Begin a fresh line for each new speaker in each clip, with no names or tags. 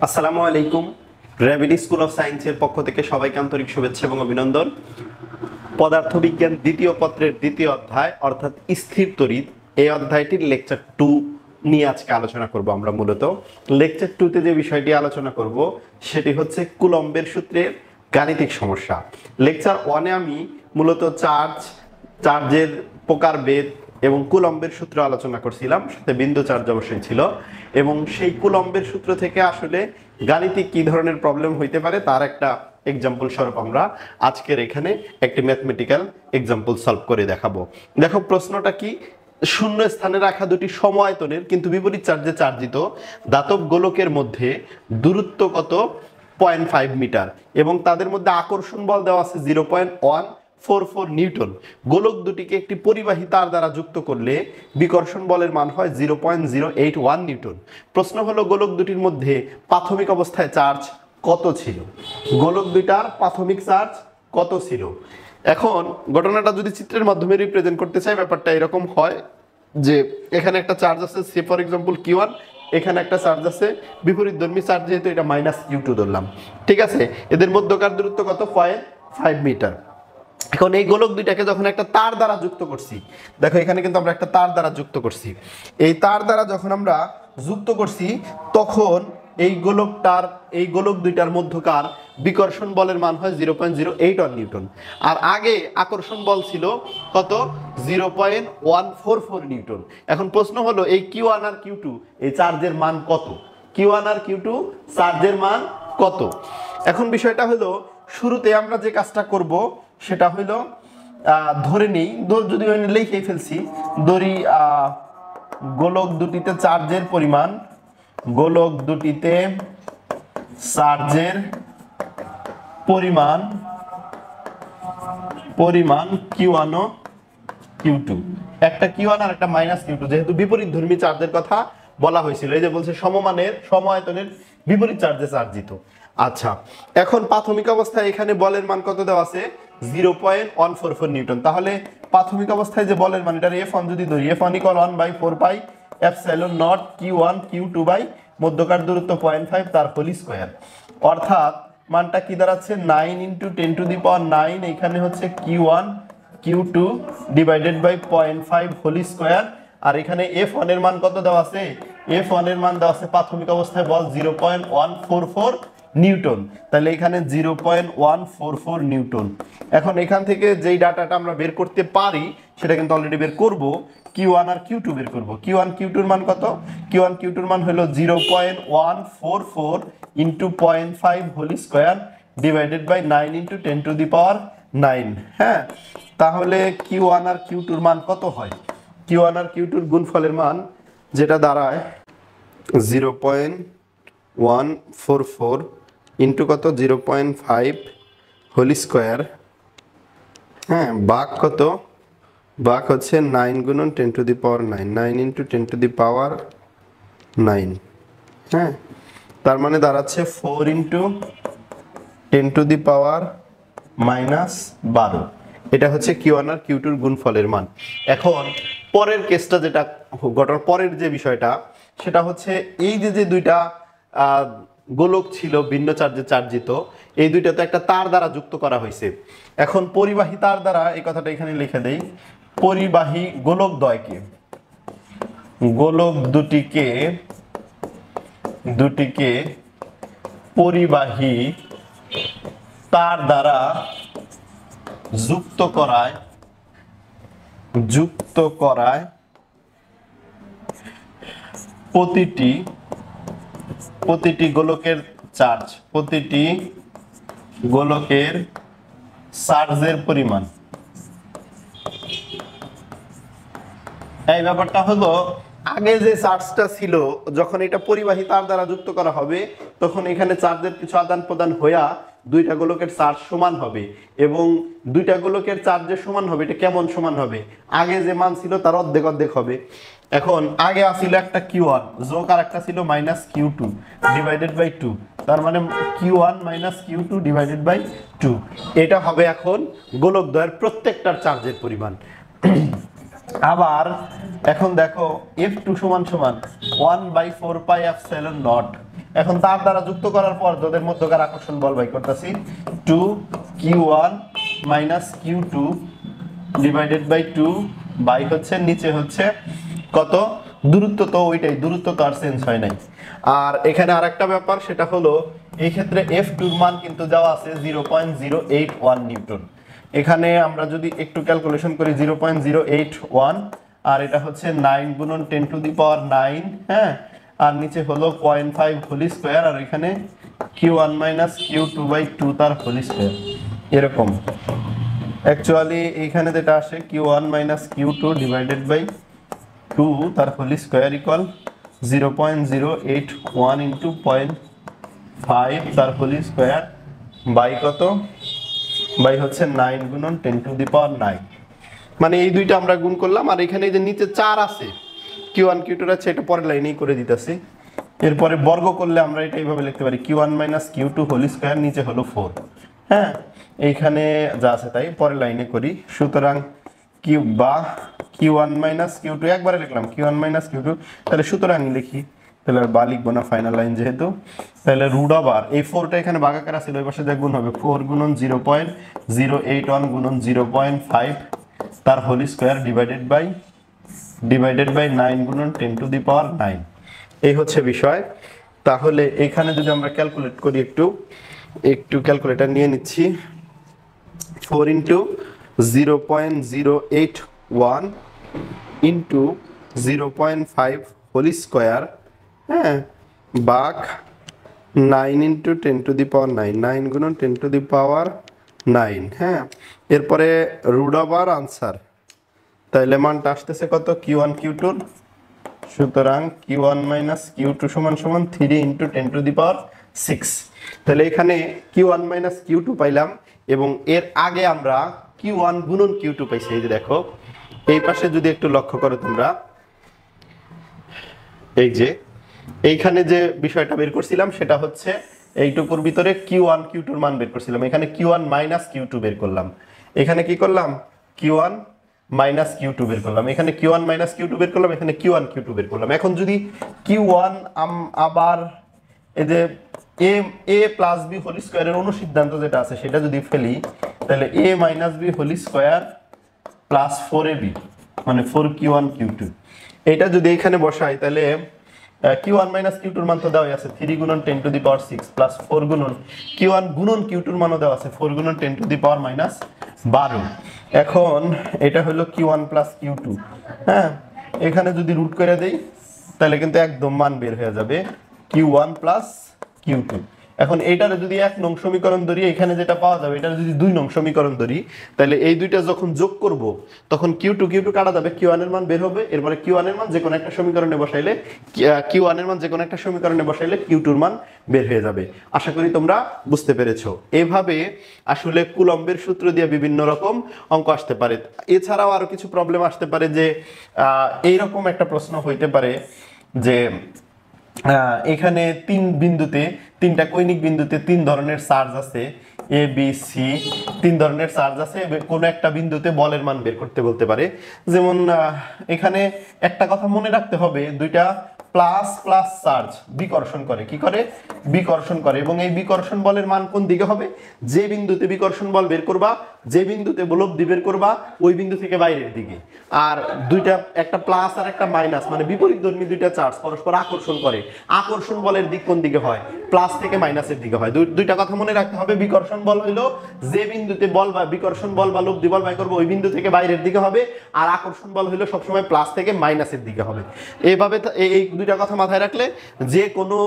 আসসালামু আলাইকুম। Gravity school of সায়েন্সের পক্ষ থেকে সবাইকে আন্তরিক শুভেচ্ছা এবং অভিনন্দন। পদার্থবিজ্ঞান দ্বিতীয় পত্রের দ্বিতীয় অধ্যায় অর্থাৎ স্থির তড়িৎ, এই অধ্যায়টির লেকচার 2 নিয়ে আজকে আলোচনা করব। আমরা মূলত লেকচার 2তে যে বিষয়টি আলোচনা করব সেটি হচ্ছে কুলম্বের সূত্রের গাণিতিক সমস্যা। লেকচার 1-এ আমি মূলত চার্জের প্রকারভেদ এবং কুলম্বের সূত্র আলোচনা করছিলাম, সাথে বিন্দু চার্জ অবশ্যই ছিল, এবং সেই কুলম্বের সূত্র থেকে আসলে গাণিতিক কি ধরনের প্রবলেম হইতে পারে তার একটা এক্সাম্পল স্বরূপ আমরা আজকের এখানে একটি ম্যাথমেটিক্যাল এক্সাম্পল সলভ করে দেখাবো। দেখো প্রশ্নটা কি, শূন্য স্থানে রাখা দুটি সমায়তনের কিন্তু বিপরীত চার্জে চার্জিত ধাতব গোলকের মধ্যে দূরত্ব কত 0.5 মিটার এবং তাদের মধ্যে আকর্ষণ বল দেওয়া আছে 0.144 নিউটন। গোলক দুটিকে একটি পরিবাহী তার দ্বারা যুক্ত করলে বিকর্ষণ বলের মান হয় 0.081 নিউটন। প্রশ্ন হলো গোলক দুটির মধ্যে প্রাথমিক অবস্থায় চার্জ কত ছিল। গোলক দুইটার প্রাথমিক চার্জ কত ছিল। এখন ঘটনাটা যদি চিত্রের মাধ্যমে রিপ্রেজেন্ট করতে চাই, ব্যাপারটা এরকম হয় যে এখানে একটা চার্জ আছে, সে ফর এক্সাম্পল Q1, এখানে একটা চার্জ আছে বিপরীতধর্মী চার্জ, যেহেতু এটা -Q2 ধরলাম, ঠিক আছে। এদের মধ্যকার দূরত্ব কত 0.5 মিটার। এখন এই গোলক দুইটাকে যখন একটা তার দ্বারা যুক্ত করছি, দেখো এখানে কিন্তু আমরা একটা তার দ্বারা যুক্ত করছি, এই তার দ্বারা যখন আমরা যুক্ত করছি তখন এই গোলক দুইটার মধ্যকার বিকর্ষণ বলের মান হয় 0.081 নিউটন। আর আগে আকর্ষণ বল ছিল কত 0.144 নিউটন। এখন প্রশ্ন হলো এই Q1 আর Q2 এই চার্জের মান কত, Q1 আর Q2 চার্জের মান কত। এখন বিষয়টা হলো শুরুতে আমরা যে কাজটা করব সেটা হইলো ধরে নেই, যদি লিখে ফেলছি, ধরি গোলক দুটিতে চার্জের পরিমাণ, গোলক দুটিতে চার্জের পরিমাণ Q1 ও Q2, একটা Q1 আর একটা -Q2, যেহেতু বিপরীত ধর্মী চার্জের কথা বলা হয়েছিল, এই যে বলছে সমায়তনের বিপরীত চার্জে চার্জিত। আচ্ছা, এখন প্রাথমিক অবস্থায় এখানে বলের মান কত দেওয়া আছে 0.144 নিউটন। তাহলে প্রাথমিক অবস্থায় যে বলের মান, এটা F1 যদি ধরি, F1 = 1/4πε0 Q1 Q2 বাই মধ্যকার দূরত্ব 0.5 তার হোল স্কয়ার, অর্থাৎ মানটা কি দাঁড়াচ্ছে 9 × 10⁹, এখানে হচ্ছে Q1 Q2 divided by 0.5 whole square. আর এখানে F1 এর মান কত দেওয়া আছে, F1 এর মান দেওয়া আছে প্রাথমিক অবস্থায় বল 0.144 নিউটন, তাহলে এখানে 0.144 নিউটন। এখন এখান থেকে যেই ডাটাটা আমরা বের করতে পারি সেটা কিন্তু অলরেডি বের করব, Q1 আর Q2 বের করব। Q1 Q2 এর মান কত, Q1 Q2 এর মান হলো 0.144 × 0.5 হোল স্কয়ার ডিভাইডেড বাই 9 × 10⁹। হ্যাঁ, তাহলে Q1 আর Q2 এর মান কত হয়, Q1 আর Q2 এর গুণফলের মান যেটা দাঁড়ায় 0.144 ইন্টু কত 0.5 হোল স্কয়ার, হ্যাঁ, ভাগ কত, ভাগ হচ্ছে 9 × 10⁹, 9 × 10⁹, হ্যাঁ, তার মানে দাঁড়াচ্ছে 4 × 10⁻⁻12। এটা হচ্ছে Q1 আর Q2 এর গুণফলের মান। এখন পরের কেসটা যেটা ঘটনা, পরের যে বিষয়টা সেটা হচ্ছে এই যে দুইটা গোলক ছিল ভিন্ন চার্জে চার্জিত, এই দুইটা তো একটা তার দ্বারা যুক্ত করা হয়েছে। এখন পরিবাহী তার দ্বারা, এই কথাটা এখানে লিখে দেই, পরিবাহী গোলক দুটিকে পরিবাহী তার দ্বারা যুক্ত করায় প্রতিটি গোলকের চার্জের পরিমাণ, এই ব্যাপারটা হলো আগে যে চার্জটা ছিল যখন এটা পরিবাহী তার দ্বারা যুক্ত করা হবে তখন এখানে চার্জের কিছু আদান প্রদান হইয়া দুইটা গোলকের চার্জ সমান হবে, এবং দুইটা গোলকের চার্জ যে সমান হবে এটা কেমন সমান হবে, আগে যে মান ছিল তার অর্ধেক হবে। এখন আগে ছিল একটা Q1 যোগ আর একটা ছিল -Q2 ডিভাইডেড বাই 2, তার মানে Q1 - Q2 ডিভাইডেড বাই 2, এটা হবে এখন গোলকদ্বয়ের প্রত্যেকটার চার্জের পরিমাণ। আবার এখন দেখো F2 সমান সমান 1/4 পাই এপসাইলন নট। এখন তার দ্বারা যুক্ত করার পর ওদের মধ্যকার আকর্ষণ বল বাই করতেছি 2q1 q2 divided by 2 by হচ্ছে নিচে হচ্ছে কত দূরত্ব, তো ওইটাই দূরত্ব তো আর চেঞ্জ হয় নাই। আর এখানে আরেকটা ব্যাপার, সেটা হলো এই ক্ষেত্রে F2 এর মান কিন্তু দেওয়া আছে 0.081 নিউটন। এখানে আমরা যদি একটু ক্যালকুলেশন করি 0.081, আর এটা হচ্ছে 9 গুণন 10 টু দি পাওয়ার 9, হ্যাঁ, আর নিচে হলো 0.5 হোল স্কয়ার, আর এখানে q1 q2/2 তার হোল স্কয়ার এরকম। অ্যাকচুয়ালি এখানে যেটা আসে q1 q2 ডিভাইডেড বাই 2 তার হোল স্কয়ার ইকুয়াল 0.081 ইন্টু 0.5 তার হোল স্কয়ার বাই কত, বাই হচ্ছে 9 গুণন 10 টু দি পাওয়ার 9। মানে এই দুইটা আমরা গুণ করলাম, আর এখানে যে নিচে 4 আছে q1 q2 আছে, এটা পরের লাইনেই করে দিতেছি। এরপরে বর্গ করলে আমরা এটা এইভাবে লিখতে পারি q1 q2 হোল স্কয়ার, নিচে হলো 4, হ্যাঁ, এইখানে যা আছে তাই পরের লাইনে করি। সুতরাং q1 q2 একবারে লিখলাম q1 q2, তাহলে সুতরাং লিখি, তাহলে আর বা লিখবো না, ফাইনাল লাইন যেহেতু। তাহলে রুট ওভার এই 4টা এখানে ভাগাকার আছে, ওই পাশে যা গুণ হবে 4 গুণন 0.081 গুণন 0.5 তার হোল স্কয়ার ডিভাইডেড বাই 9 গুণন 10 টু দি পাওয়ার 9। এই হচ্ছে বিষয়। তাহলে এখানে যদি আমরা ক্যালকুলেট করি, একটু ক্যালকুলেটর নিয়ে নিচ্ছি, 4 ইন্টু 0.081 ইন্টু 0.5 হোল স্কয়ার, হ্যাঁ, বাক 9 ইন্টু 10 টু দি পাওয়ার 9, 9 গুণন 10 টু দি পাওয়ার 9, হ্যাঁ, এরপরে রুট ওভার আনসার। তাহলে মানটা আসতেছে কত q1 q2, সুতরাং q1 q2 সমান সমান 3 ইন্টু 10 টু দি পাওয়ার 6। তাহলে এখানে q1 q2 পাইলাম, এবং এর আগে আমরা q1 গুণন q2 পাইছি। এই যে দেখো এই পাশে যদি একটু লক্ষ্য করো তোমরা, এই যে এইখানে যে বিষয়টা বের করছিলাম সেটা হচ্ছে এইটুকুর ভিতরে q1 q2 এর মান বের করছিলাম, এখানে q1 q2 বের করলাম, এখানে কি করলাম q1 q2 বের করলাম, এখানে q1 q2 বের করলাম, এখানে q1 q2 বের করলাম। এখন যদি q1 আবার এই যে a প্লাস b হোল স্কয়ারের অনুসিদ্ধান্ত যেটা আছে সেটা যদি ফেলি, তাহলে a minus b whole square plus 4ab মানে 4q1 q2, এটা যদি এখানে বসাই তাহলে q1 q2 এর মান তো দেওয়া আছে 3 গুণন 10 টু দি পাওয়ার 6 প্লাস 4 গুণন q1 গুণন q2 এর মানও দেওয়া আছে 4 গুণন 10 টু দি পাওয়ার -12। এখন এটা হলো q1 প্লাস q2, হ্যাঁ, এখানে যদি রুট করে দেই তাহলে কিন্তু একদম মান বের হয়ে যাবে q1 প্লাস q2। এখন এইটারে যদি 1 নং সমীকরণ ধরি, এখানে যেটা পাওয়া যাবে এটারে যদি 2 নং সমীকরণ ধরি, তাহলে এই দুইটা যখন যোগ করব তখন q2 কাটা যাবে, q1 এর মান বের হবে, এরপরে q1 এর মান যে কোনো একটা সমীকরণে বসাইলে q1 এর মান যে কোনো একটা সমীকরণে বসাইলে q2 এর মান বের হয়ে যাবে। আশা করি তোমরা বুঝতে পেরেছো। এভাবে আসলে কুলম্বের সূত্র দিয়ে বিভিন্ন রকম অঙ্ক আসতে পারে। এছাড়াও আরো কিছু প্রবলেম আসতে পারে, যে এইরকম একটা প্রশ্ন হইতে পারে যে এখানে তিনটা কৌণিক বিন্দুতে 3 ধরনের চার্জ আছে, এ বি সি 3 ধরনের চার্জ আছে, কোন একটা বিন্দুতে বলের মান বের করতে বলতে পারে। যেমন এখানে একটা কথা মনে রাখতে হবে, দুইটা প্লাস প্লাস চার্জ বিকর্ষণ করে, কি করে বিকর্ষণ করে, এবং এই বিকর্ষণ বলের মান কোন দিকে হবে, যে বিন্দুতে বিকর্ষণ বল বের করবা, যে বিন্দুতে লব্ধি বের করবা ওই বিন্দু থেকে বাইরের দিকে। আর দুইটা একটা প্লাস আর একটা মাইনাস মানে বিপরীতধর্মী দুইটা চার্জ পরস্পর আকর্ষণ করে, আকর্ষণ বলের দিক কোন দিকে হয়, প্লাস থেকে মাইনাসের দিকে হয়। দুইটা কথা মনে রাখতে হবে, বিকর্ষণ বল হইলো যে বিন্দুতে বল বা বিকর্ষণ বল বা লব্ধি বল বাই করবো ওই বিন্দু থেকে বাইরের দিকে হবে, আর আকর্ষণ বল হইলো সবসময় প্লাস থেকে মাইনাসের দিকে হবে। এইভাবে এই দুইটা কথা মাথায় রাখলে যে কোনো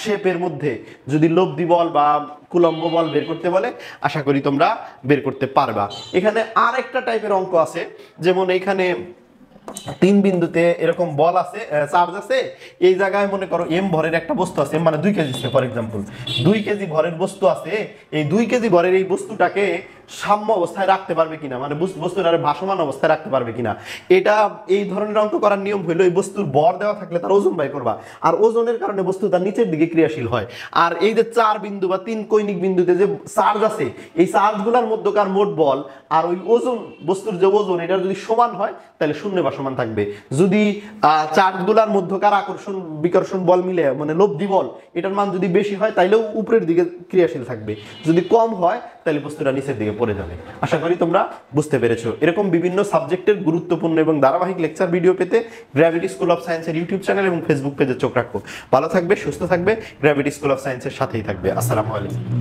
শেপের মধ্যে যদি লব্ধি বল বা কুলম্ব বল বের করতে বলে আশা করি তোমরা বের করতে পারবা। এখানে আর একটা টাইপের অঙ্ক আছে, যেমন এইখানে 3 বিন্দুতে এরকম বল আছে, চার্জ আছে, এই জায়গায় মনে করো m ভরের একটা বস্তু আছে, মানে 2 কেজি, ফর এক্সাম্পল 2 কেজি ভরের বস্তু আছে, এই 2 কেজি ভরের এই বস্তুটাকে সাম্য অবস্থায় রাখতে পারবে কিনা, মানে বস্তুটারে ভাসমান অবস্থায় রাখতে পারবে কিনা। এটা এই ধরনের অঙ্ক করার নিয়ম হলো এই বস্তুর ভর দেওয়া থাকলে তার ওজন বাই করবা, আর ওজনের কারণে বস্তু তার নিচের দিকে ক্রিয়াশীল হয়। আর এই যে 4 বিন্দু বা 3 কৌণিক বিন্দুতে যে চার্জ আছে, এই চার্জগুলোর মধ্যকার মোট বল আর ওই ওজন, বস্তুর যে ওজন, এটা যদি সমান হয় তাহলে শূন্য বা সমান থাকবে। যদি চার্জগুলোর মধ্যকার আকর্ষণ বিকর্ষণ বল মিলে, মানে লব্ধি বল, এটার মান যদি বেশি হয় তাহলেও উপরের দিকে ক্রিয়াশীল থাকবে, যদি কম হয় তাহলে বস্তুটা নিচের দিকে পড়ে যাবে। আশা করি তোমরা বুঝতে পেরেছো। এরকম বিভিন্ন সাবজেক্টের গুরুত্বপূর্ণ এবং ধারাবাহিক লেকচার ভিডিও পেতে গ্র্যাভিটি স্কুল অফ সায়েন্সের ইউটিউব চ্যানেল এবং ফেসবুক পেজে চোখ রাখো। ভালো থাকবে, সুস্থ থাকবে, গ্র্যাভিটি স্কুল অফ সায়েন্সের সাথেই থাকবে। আসসালামু আলাইকুম।